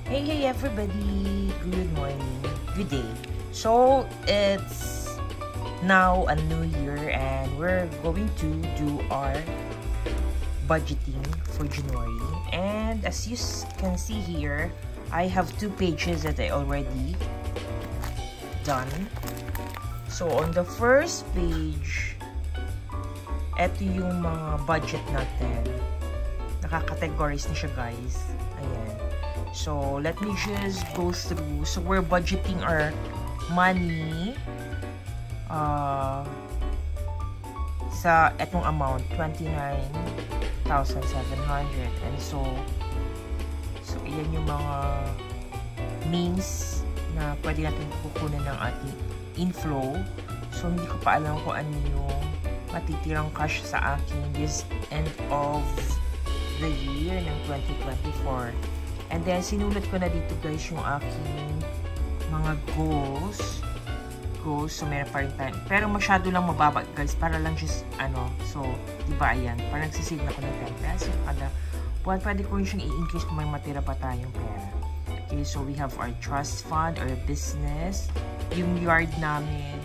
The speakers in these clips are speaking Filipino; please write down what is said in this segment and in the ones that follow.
Hey everybody, good morning, good day. So it's now a new year and we're going to do our budgeting for January. And as you can see here, I have 2 pages that I already done. So on the first page, eto yung mga budget natin. Nakaka-categorize na siya, guys. Ayan. So, let me just go through. So, we're budgeting our money sa etong amount, 29,700. And so, iyan yung mga means na pwede natin kukunin ng ating inflow. So, hindi ko pa alam kung ano yung matitirang cash sa akin this end of the year ng 2024. And then, sinulat ko na dito guys yung aking mga goals. So, meron pa rin tayo. Pero masyado lang mababa guys, para lang just, so, diba ayan, parang nagsisave na ko ng 10 pesos kada buwan. Pwede ko rin siyang i-increase kung may matira pa tayong pera. Okay, so we have our trust fund or business. Yung yard namin,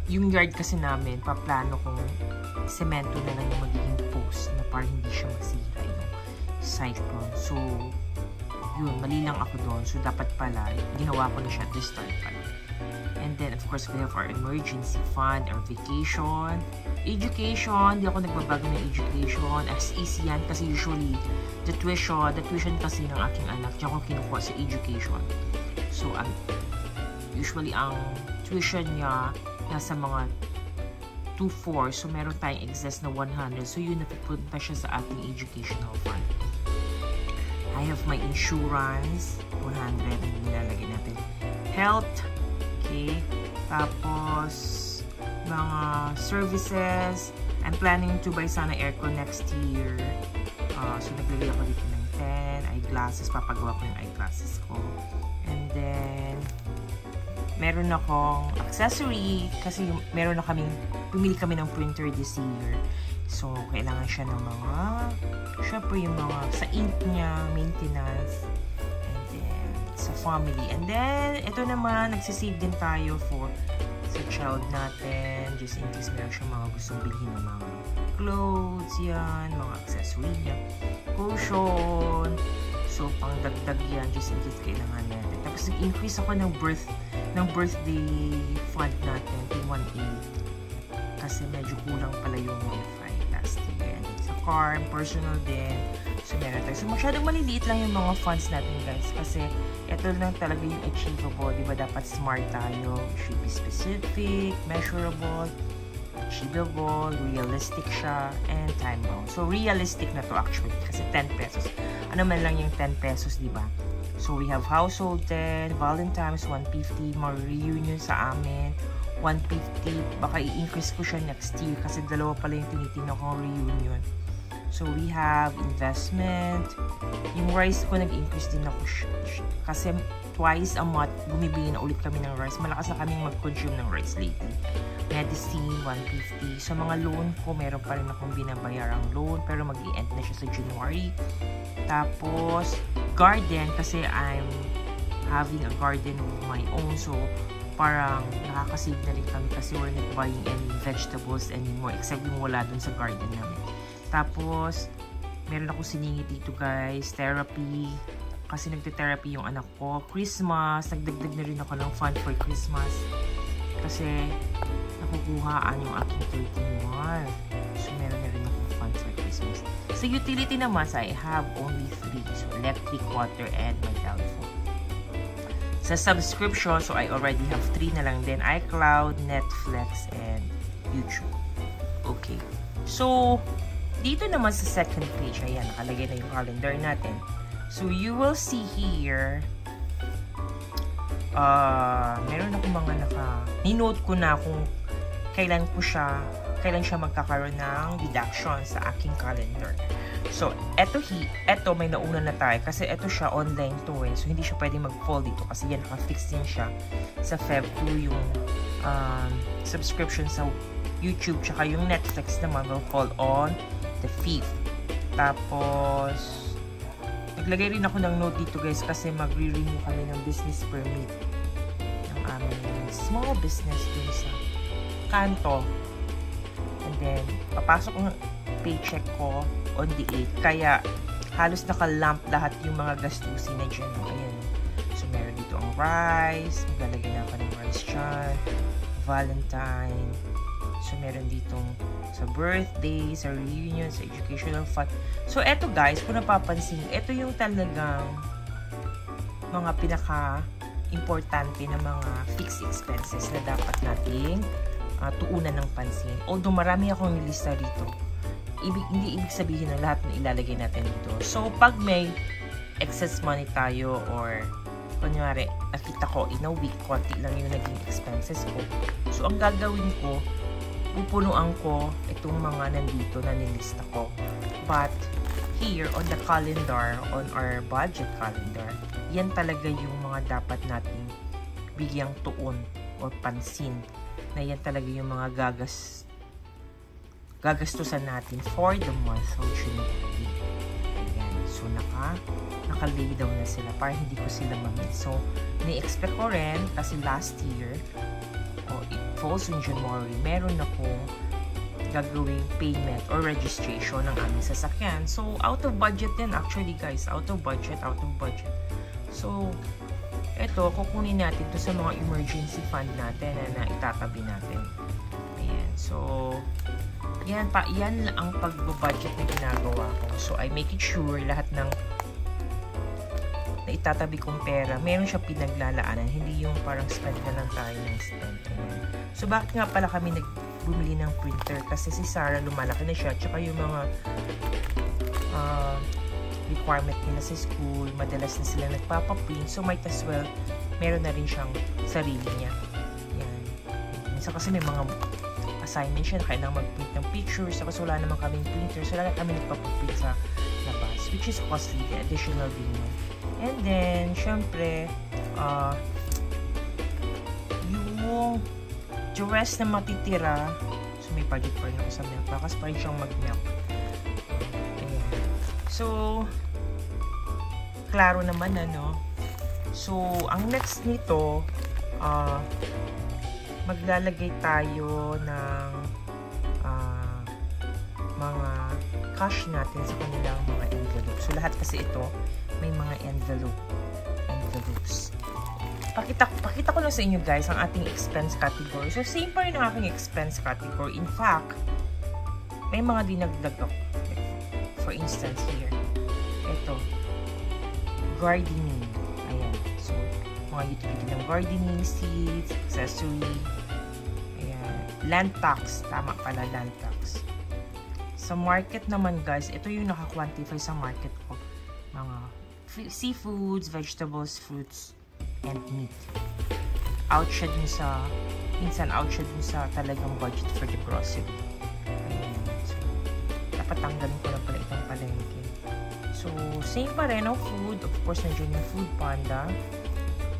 yung yard kasi namin, paplano kong semento na lang yung magiging post na para hindi siya masira yung cyclone. So, yun, mali lang ako doon. So, dapat pala, ginawa ko na siya to start pala. And then, of course, we have our emergency fund, our vacation, education. Di ako nagbabago ng education. As easy yan kasi usually, the tuition kasi ng aking anak, diyan ko kinukuha sa education. So, usually, ang tuition niya, nasa mga 2-4. So, meron tayong excess na 100. So, yun, napupunta siya sa ating educational fund. I have my insurance, 100. Ang nilalagay natin. Health, okay. Tapos, mga services. I'm planning to buy sana aircon next year. So, naglagay ako dito ng 10. Eyeglasses, papagawa ko yung eyeglasses ko. And then, meron akong accessory kasi meron na pumili kami ng printer this year. So, kailangan siya ng mga, syempre yung mga sa ink niya, maintenance, and then sa family. And then, ito naman, nagsisave din tayo for sa child natin, just in case meron siya mga gustong bilhin ng mga clothes, yan, mga accessory niya, cushion. So, pang dagdag yan, just in case kailangan natin. Tapos, nag-increase ako ng birthday fund natin to 1.8 kasi medyo kulang pala yung wifi last year. Sa car, personal din. So, meron tayo. So, masyadong maliliit lang yung mga funds natin, guys. Kasi, ito lang talaga yung achievable. Diba, dapat smart tayo. Should be specific, measurable, achievable, realistic siya, and time-bound. So, realistic na to actually. Kasi 10 pesos. Ano man lang yung 10 pesos, diba? So, we have household 10, Valentine's 150, mga reunion sa amin, 150. Baka i-increase ko siya next year kasi dalawa pala yung tinitingnan kong reunion. So, we have investment. Yung rice ko, nag-increase din ako kasi twice a month, bumibili na ulit kami ng rice. Malakas na kaming mag-consume ng rice lately. Medicine, 150. Sa mga loan ko, meron pa rin akong binabayarang loan pero mag-i-end na siya sa January. Tapos, garden kasi I'm having a garden of my own. So, parang nakakasave na rin kami kasi we're not buying any vegetables anymore except yung wala dun sa garden namin. Tapos, meron ako siningit dito guys, therapy. Kasi nagte-therapy yung anak ko. Christmas, nagdagdag na rin ako ng fund for Christmas. Kasi, nakukuhaan yung aking 13 month. So, meron na rin akong fund for Christmas. Sa utility naman, I have only 3. So, electric, water, and my telephone. Sa subscription, so I already have 3 na lang din. iCloud, Netflix, and YouTube. Okay. So, dito naman sa second page, ayan, nakalagay na yung calendar natin. So, you will see here, meron akong mga ni-note ko na kung kailan siya magkakaroon ng deduction sa aking calendar. So, eto may nauna na tayo kasi eto siya online to eh. So, hindi siya pwede mag-fall dito kasi yan, naka-fix din siya sa Feb 2 yung subscription sa YouTube. Tsaka yung Netflix naman will fall on the 5th. Tapos, Naglagay rin ako ng note dito guys kasi magre-renew kami ng business permit ng aming small business dun sa kanto. And then, papasok ang paycheck ko on the 8th. Kaya, halos nakalamp lahat yung mga gastusin na dyan. Ayan. So, meron dito ang rice. Maglalagay na ako ng rice dyan. Valentine. So, meron ditong sa birthday, sa reunion, sa educational fund. So, eto guys, kung napapansin, eto yung talagang mga pinaka-importante na mga fixed expenses na dapat nating tuunan ng pansin. Although marami akong nilista dito, hindi ibig sabihin na lahat na ilalagay natin dito. So, pag may excess money tayo or kunyari, nakita ko in a week, konti lang yung naging expenses ko. So, ang gagawin ko, pupunuan ko itong mga nandito na nilista ko. But, here on the calendar, on our budget calendar, yan talaga yung mga dapat nating bigyang tuon or pansin. Na yan talaga yung mga gagastusan natin for the month of January. Ayan. So, naka-lay down na sila para hindi ko sila ma-miss. So, ni-expect ko rin kasi last year, it falls in January, meron akong gagawing payment or registration ng aming sasakyan. So, out of budget din actually guys. Out of budget. So, eto, kukunin natin to sa mga emergency fund natin na itatabi natin. Ayan. So, yan ang pag-budget na ginagawa ko. So, I make it sure lahat ng na itatabi kong pera, meron siya pinaglalaanan. Hindi yung parang spend na lang tayo ng spend. So, bakit nga pala kami bumili ng printer? Kasi si Sarah, lumalaki na siya. Tsaka yung mga requirement nila sa school, madalas na sila nagpapaprint. So, might as well, meron na rin siyang sarili niya. Yan. Minsan kasi may mga assignment siya na kailangan mag-print ng pictures. Tapos wala naman kaming printer. So, lalo kami nagpapaprint sa labas. Which is costly, the additional din yun. And then, syempre, yung rest na matitira, so may budget pa rin ako sa milk. Bakas pa rin siyang mag-milk. Ayan. So, klaro naman, ano? So, ang next nito, maglalagay tayo ng mga cash natin sa kanilang mga envelopes. So, lahat kasi ito, may mga envelopes. Pakita ko lang sa inyo guys ang ating expense category. So, same pa rin ang aking expense category. In fact, may mga dinagdag ako. For instance, here. Ito. Gardening. Ayan. So, mga utility ng gardening, seeds, accessory. Ayan. Land tax. Tama pala, land tax. Sa market naman guys, ito yung naka-quantify sa market ko. Mga seafoods, vegetables, fruits, and meat. Out siya dun sa, minsan out siya dun sa talagang budget for the grocery. Ayan. So, dapat tanggalin ko na pala itong palengke. So, same pa rin ang food. Of course, nandiyan yung Food Panda.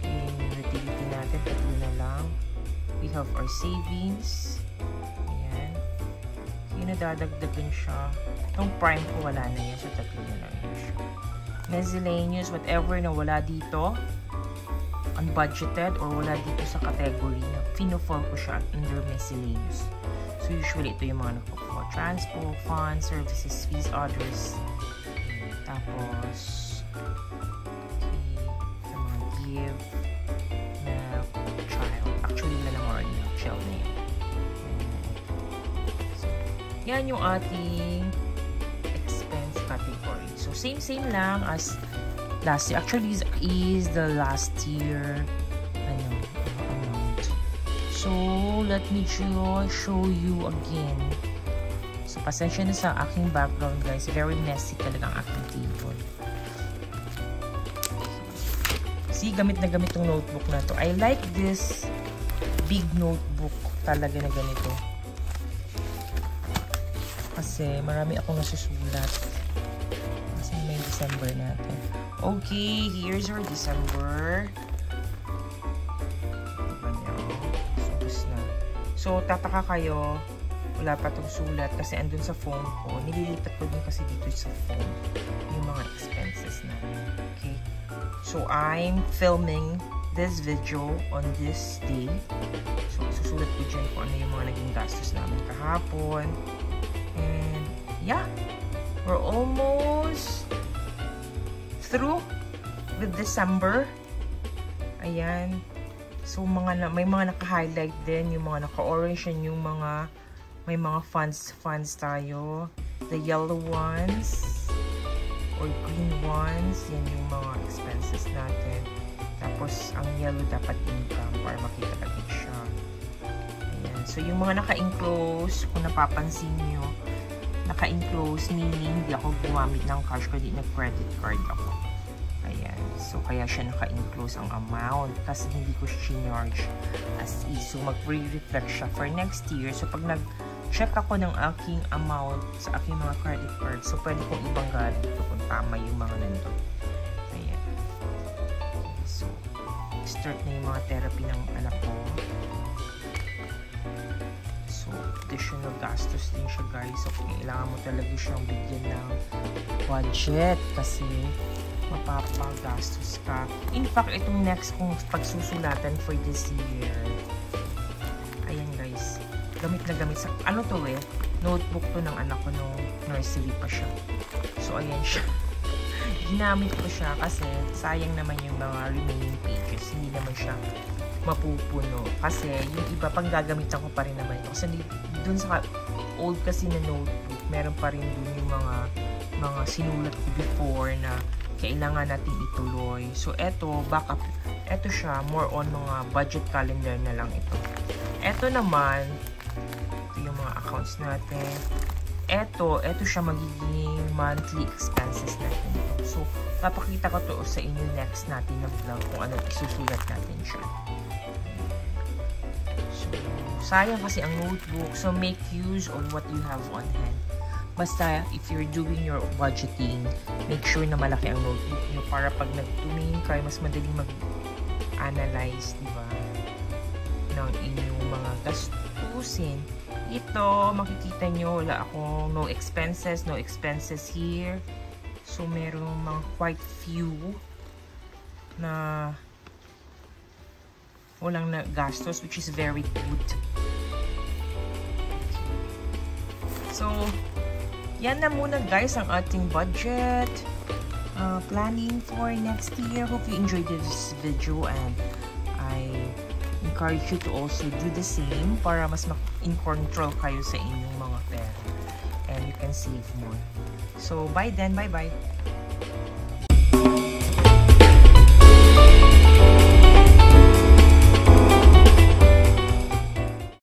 Yung utility natin, tatlo na lang. We have our savings. Ayan. Yung nadadagdagan siya. Itong prime ko, wala na yan. So, tatlo na lang yun siya. Miscellaneous, whatever na wala dito, unbudgeted, or wala dito sa category na pinofall ko siya under miscellaneous. So, usually, ito yung mga nagpo-for transport, funds, services, fees, others. Tapos, okay, sa mga give na child. Actually, wala na more na child na yan. So, yan yung ating expense category. So, same lang as last year. Actually, is the last year amount. So, let me show you again. So, pasensya na sa aking background, guys. Very messy talaga ang aking table. See, gamit na gamit yung notebook na to. I like this big notebook talaga na ganito. Kasi marami akong nasusulat. Kasi may December natin. Okay, here's our December. So, tataka kayo, Wala pa tong sulat kasi andun sa phone ko. Nililipat ko din kasi dito sa phone yung mga expenses na. Okay? So, I'm filming this video on this day. So, susulat ko dyan kung ano yung mga naging gastos namin kahapon. And, yeah. We're almost through with December. Ayan. So, may mga naka-highlight din. Yung mga naka-orange yan yung mga may mga funds tayo. The yellow ones or green ones, yan yung mga expenses natin. Tapos, ang yellow dapat income para makita agad siya. Ayan. So, yung mga naka-enclose, kung napapansin nyo, naka-enclose, meaning hindi ako gumamit ng cash, kundi nag-credit card ako. Ayan. So, kaya siya naka-enclose ang amount kasi hindi ko charge as is. So, mag-reflect siya for next year. So, pag check ako ng aking amount sa aking mga credit card. So, pwede kong ibangga dito kung tama yung mga nandun. Ayan. So, start na yung mga therapy ng anak ko. So, additional gastos din siya, guys. So, kailangan mo talaga siyang bigyan ng budget kasi mapapagastos ka. In fact, itong next kong pagsusulatan for this year. Ayan, guys. Gamit na gamit sa, ano to notebook to ng anak ko nung nursery pa siya. So, ayan siya. Ginamit ko siya kasi sayang naman yung mga remaining pages. Hindi naman siya mapupuno. Kasi yung iba, pang gagamitan ko pa rin naman ito. Kasi dun sa old kasi na notebook, meron pa rin dun yung mga sinulat ko before na kailangan natin ituloy. So, eto, backup. Eto siya, more on mga budget calendar na lang ito. Eto naman, yung mga accounts natin. Eto siya magiging monthly expenses natin. So, papakita ko to sa inyo next natin na vlog kung ano isusulat natin siya. So, sayang kasi ang notebook. So, make use of what you have on hand. Basta, if you're doing your budgeting, make sure na malaki ang notebook nyo para pag nagtumingin kayo, mas madaling mag-analyze, diba? Ng inyong mga gastusin. Ito, makikita nyo, wala akong no expenses here. So, merong mga quite few na walang na gastos, which is very good. So, yan na muna, guys, ang ating budget planning for next year. Hope you enjoyed this video and I encourage you to also do the same para mas in control kayo sa inyong mga pera and you can save more. So, bye then. Bye-bye.